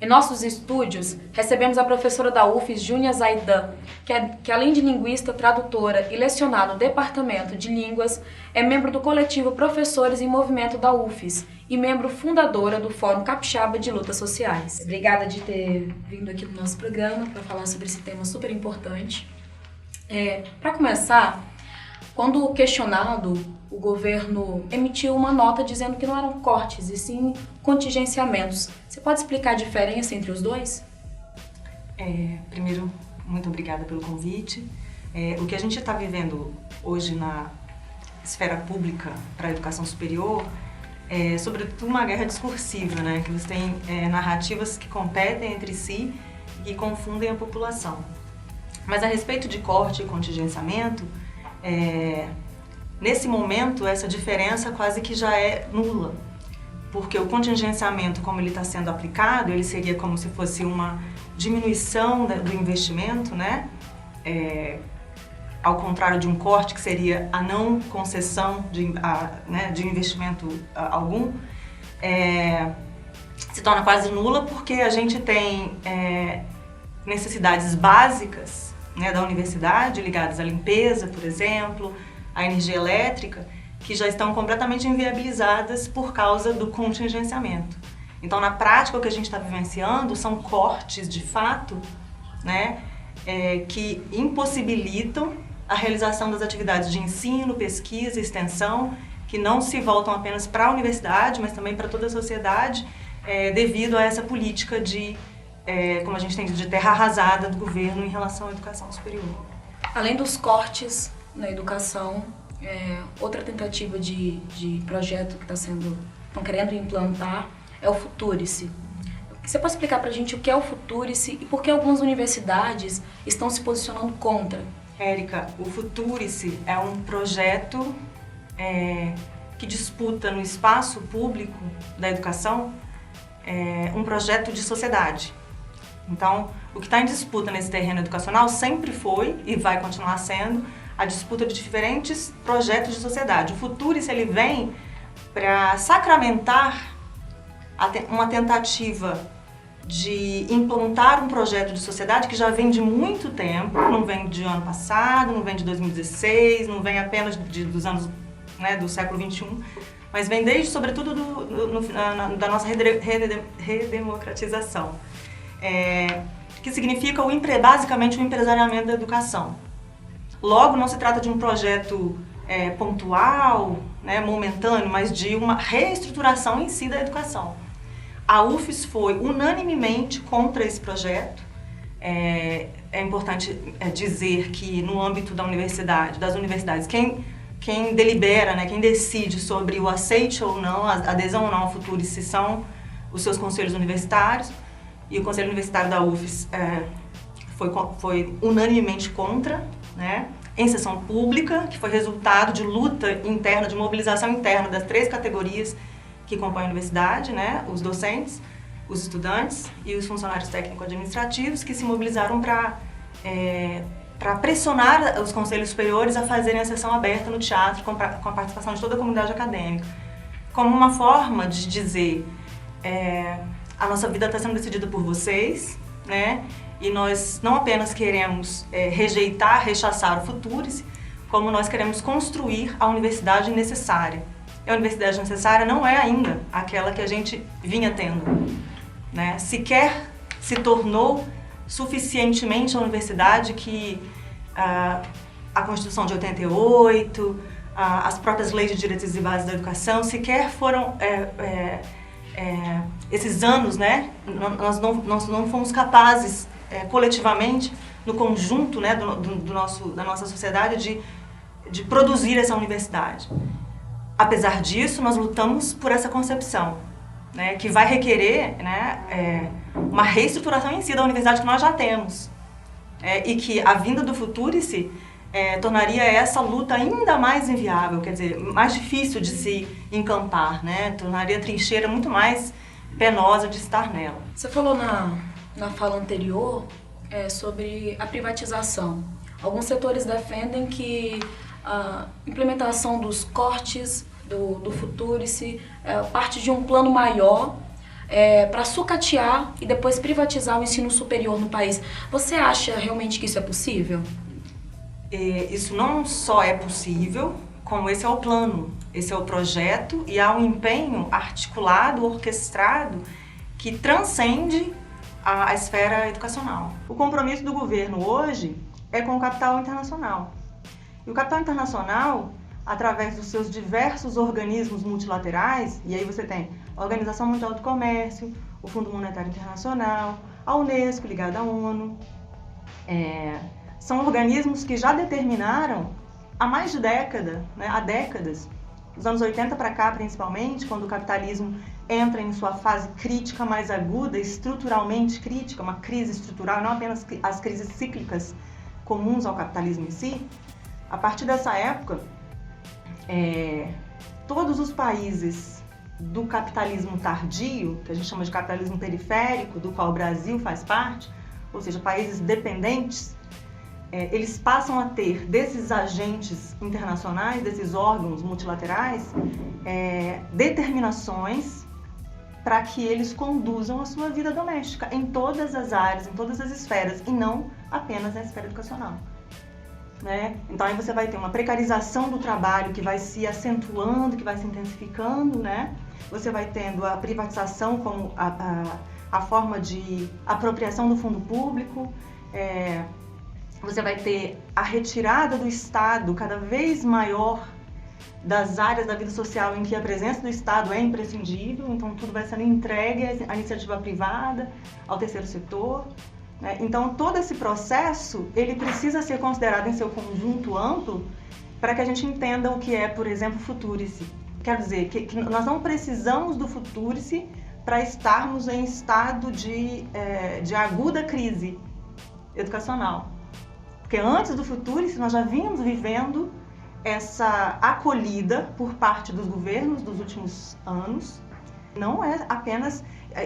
nossos estúdios, recebemos a professora da UFES, Júnia Zaidan, que além de linguista, tradutora e lecionar no Departamento de Línguas, é membro do coletivo Professores em Movimento da UFES e membro fundadora do Fórum Capixaba de Lutas Sociais. Obrigada de ter vindo aqui no nosso programa para falar sobre esse tema super importante. Para começar, quando questionado, o governo emitiu uma nota dizendo que não eram cortes, e sim contingenciamentos. Você pode explicar a diferença entre os dois? Primeiro, muito obrigada pelo convite. O que a gente está vivendo hoje na esfera pública para a educação superior é, sobretudo, uma guerra discursiva, né? Que você tem narrativas que competem entre si e que confundem a população. Mas a respeito de corte e contingenciamento, nesse momento, essa diferença quase que já é nula, porque o contingenciamento, como ele está sendo aplicado, ele seria como se fosse uma diminuição do investimento, né? Ao contrário de um corte, que seria a não concessão de investimento algum, se torna quase nula porque a gente tem necessidades básicas, né, da universidade, ligadas à limpeza, por exemplo, à energia elétrica, que já estão completamente inviabilizadas por causa do contingenciamento. Então, na prática, o que a gente está vivenciando são cortes, de fato, né, que impossibilitam a realização das atividades de ensino, pesquisa e extensão, que não se voltam apenas para a universidade, mas também para toda a sociedade, devido a essa política de, como a gente tem de terra arrasada do governo em relação à educação superior. Além dos cortes na educação, outra tentativa de projeto que estão querendo implantar é o Futurice. Você pode explicar para a gente o que é o Futurice e por que algumas universidades estão se posicionando contra? Érica, o Futurice é um projeto que disputa no espaço público da educação um projeto de sociedade. Então, o que está em disputa nesse terreno educacional sempre foi e vai continuar sendo a disputa de diferentes projetos de sociedade. O Futurice, ele vem para sacramentar uma tentativa de implantar um projeto de sociedade que já vem de muito tempo, não vem de ano passado, não vem de 2016, não vem apenas dos anos, né, do século XXI, mas vem desde, sobretudo, da nossa redemocratização, que significa basicamente o empresariamento da educação. Logo, não se trata de um projeto pontual, né, momentâneo, mas de uma reestruturação em si da educação. A UFES foi unanimemente contra esse projeto. É importante dizer que no âmbito das universidades, quem delibera, né, quem decide sobre o aceite ou não, a adesão ou não ao Futurice são os seus conselhos universitários, e o Conselho Universitário da UFES foi unanimemente contra, né, em sessão pública, que foi resultado de luta interna, de mobilização interna das 3 categorias que compõem a universidade, né, os docentes, os estudantes e os funcionários técnico-administrativos, que se mobilizaram para pressionar os conselhos superiores a fazerem a sessão aberta no teatro com a participação de toda a comunidade acadêmica, como uma forma de dizer a nossa vida está sendo decidida por vocês, né, e nós não apenas queremos rechaçar o Futurice, como nós queremos construir a universidade necessária. A universidade necessária não é ainda aquela que a gente vinha tendo, né? Sequer se tornou suficientemente a universidade que a Constituição de 88, as próprias leis de diretrizes e bases da educação, sequer foram esses anos, né? Nós não fomos capazes coletivamente, no conjunto, né, da nossa sociedade, de produzir essa universidade. Apesar disso, nós lutamos por essa concepção, né, que vai requerer, né, uma reestruturação em si da universidade que nós já temos, e que a vinda do Futurice tornaria essa luta ainda mais inviável, quer dizer, mais difícil de se encampar, né, tornaria a trincheira muito mais penosa de estar nela. Você falou na fala anterior sobre a privatização. Alguns setores defendem que a implementação dos cortes do Futurice parte de um plano maior para sucatear e depois privatizar o ensino superior no país. Você acha realmente que isso é possível? Isso não só é possível, como esse é o plano, esse é o projeto, e há um empenho articulado, orquestrado, que transcende a esfera educacional. O compromisso do governo hoje é com o capital internacional. E o capital internacional, através dos seus diversos organismos multilaterais, e aí você tem a Organização Mundial do Comércio, o Fundo Monetário Internacional, a Unesco ligada à ONU, são organismos que já determinaram há mais de década, né, há décadas, dos anos 80 para cá principalmente, quando o capitalismo entra em sua fase crítica mais aguda, estruturalmente crítica, uma crise estrutural, não apenas as crises cíclicas comuns ao capitalismo em si. A partir dessa época, todos os países do capitalismo tardio, que a gente chama de capitalismo periférico, do qual o Brasil faz parte, ou seja, países dependentes, eles passam a ter desses agentes internacionais, desses órgãos multilaterais, determinações para que eles conduzam a sua vida doméstica em todas as áreas, em todas as esferas, e não apenas na esfera educacional. Né? Então aí você vai ter uma precarização do trabalho que vai se acentuando, que vai se intensificando, né? Você vai tendo a privatização como a forma de apropriação do fundo público, você vai ter a retirada do Estado cada vez maior das áreas da vida social em que a presença do Estado é imprescindível, então tudo vai sendo entregue à iniciativa privada, ao terceiro setor. Então todo esse processo, ele precisa ser considerado em seu conjunto amplo para que a gente entenda o que é, por exemplo, Futurice. Quer dizer, que nós não precisamos do Futurice para estarmos em estado de aguda crise educacional. Porque antes do Futurice nós já vínhamos vivendo essa acolhida por parte dos governos dos últimos anos. Não é apenas...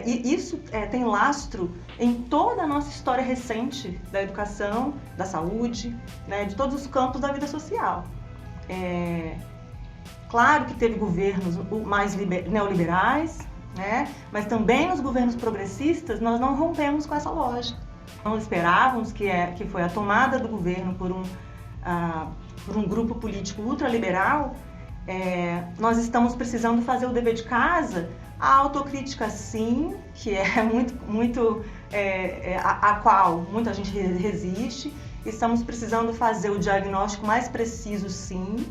Isso tem lastro em toda a nossa história recente da educação, da saúde, né, de todos os campos da vida social. Claro que teve governos mais neoliberais, né, mas também nos governos progressistas nós não rompemos com essa lógica. Não esperávamos que foi a tomada do governo por um grupo político ultraliberal. Nós estamos precisando fazer o dever de casa. A autocrítica, sim, que é a qual muita gente resiste. Estamos precisando fazer o diagnóstico mais preciso, sim.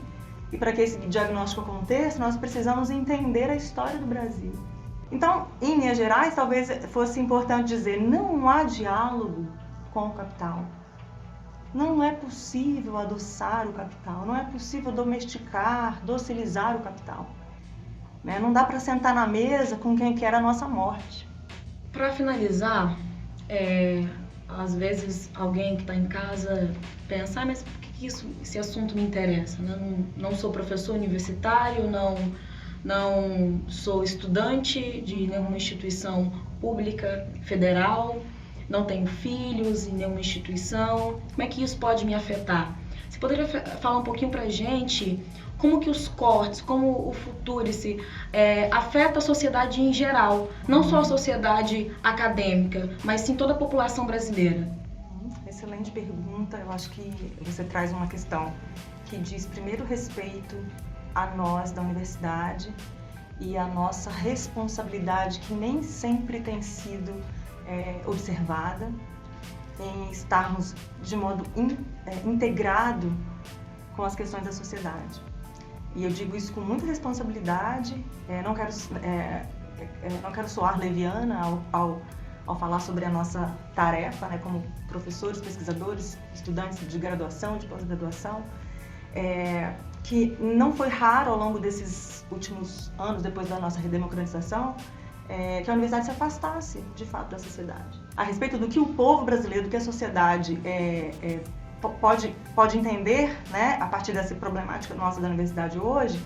E para que esse diagnóstico aconteça, nós precisamos entender a história do Brasil. Então, em linhas gerais, talvez fosse importante dizer, não há diálogo com o capital. Não é possível adoçar o capital, não é possível domesticar, docilizar o capital. Não dá para sentar na mesa com quem quer a nossa morte. Para finalizar, às vezes alguém que está em casa pensa, mas por que esse assunto me interessa? Não sou professor universitário, não sou estudante de nenhuma instituição pública, federal, não tenho filhos em nenhuma instituição. Como é que isso pode me afetar? Você poderia falar um pouquinho pra gente como que os cortes, como o Futurice afeta a sociedade em geral, não só a sociedade acadêmica, mas sim toda a população brasileira? Excelente pergunta. Eu acho que você traz uma questão que diz primeiro respeito a nós da universidade e a nossa responsabilidade, que nem sempre tem sido observada, em estarmos de modo integrado com as questões da sociedade. E eu digo isso com muita responsabilidade, não quero soar leviana ao falar sobre a nossa tarefa, né, como professores, pesquisadores, estudantes de graduação, de pós-graduação, que não foi raro ao longo desses últimos anos, depois da nossa redemocratização, que a universidade se afastasse, de fato, da sociedade. A respeito do que o povo brasileiro, do que a sociedade pode entender, né, a partir dessa problemática nossa da universidade hoje,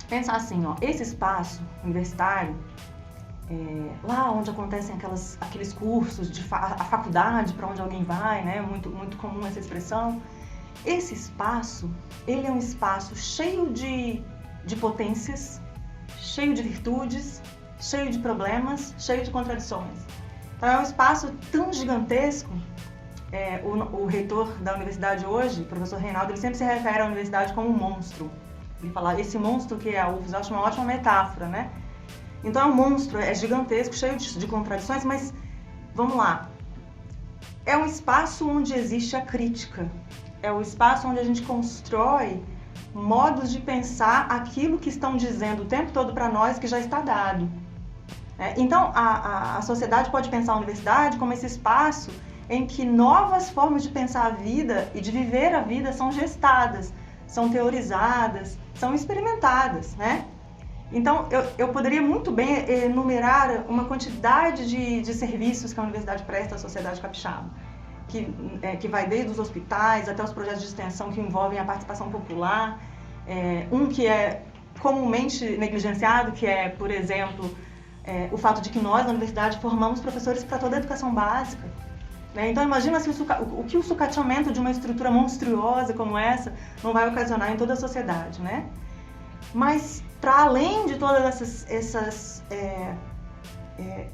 pensar assim, esse espaço universitário, lá onde acontecem aqueles cursos, a faculdade para onde alguém vai, né, muito, muito comum essa expressão, esse espaço, ele é um espaço cheio de potências, cheio de virtudes, cheio de problemas, cheio de contradições. Então é um espaço tão gigantesco. O reitor da universidade hoje, o professor Reinaldo, ele sempre se refere à universidade como um monstro. Ele fala, esse monstro que é a UFES, eu acho uma ótima metáfora, né? Então é um monstro, é gigantesco, cheio de contradições, mas vamos lá. É um espaço onde existe a crítica. É o espaço onde a gente constrói modos de pensar aquilo que estão dizendo o tempo todo para nós que já está dado. Então a sociedade pode pensar a universidade como esse espaço em que novas formas de pensar a vida e de viver a vida são gestadas, são teorizadas, são experimentadas, né? Então, eu poderia muito bem enumerar uma quantidade de serviços que a universidade presta à sociedade capixaba, que vai desde os hospitais até os projetos de extensão que envolvem a participação popular, um que é comumente negligenciado, que é, por exemplo, o fato de que nós, na universidade, formamos professores para toda a educação básica. Então imagina se o que o sucateamento de uma estrutura monstruosa como essa não vai ocasionar em toda a sociedade, né? Mas para além de todas essas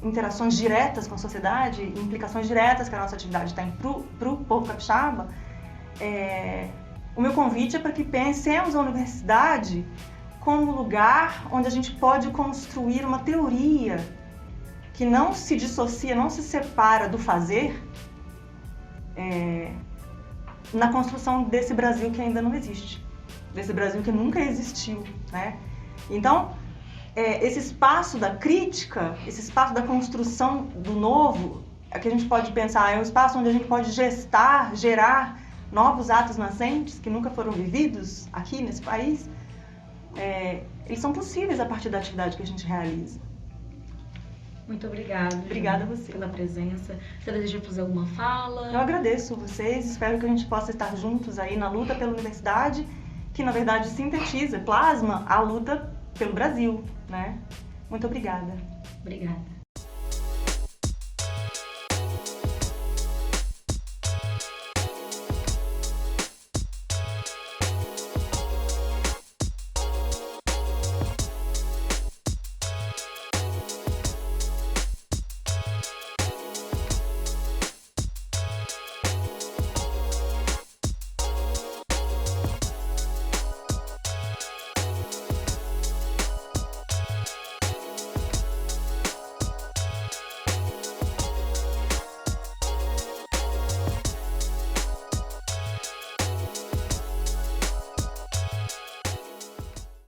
interações diretas com a sociedade, implicações diretas que a nossa atividade tem para o povo capixaba, o meu convite é para que pensemos a universidade como lugar onde a gente pode construir uma teoria que não se dissocia, não se separa do fazer, na construção desse Brasil que ainda não existe, desse Brasil que nunca existiu, né? Então, esse espaço da crítica, esse espaço da construção do novo, que a gente pode pensar, é um espaço onde a gente pode gerar novos atos nascentes que nunca foram vividos aqui nesse país, eles são possíveis a partir da atividade que a gente realiza. Muito obrigada. Obrigada a você pela presença. Você deseja fazer alguma fala? Eu agradeço vocês, espero que a gente possa estar juntos aí na luta pela universidade, que na verdade sintetiza, plasma a luta pelo Brasil, né? Muito obrigada. Obrigada.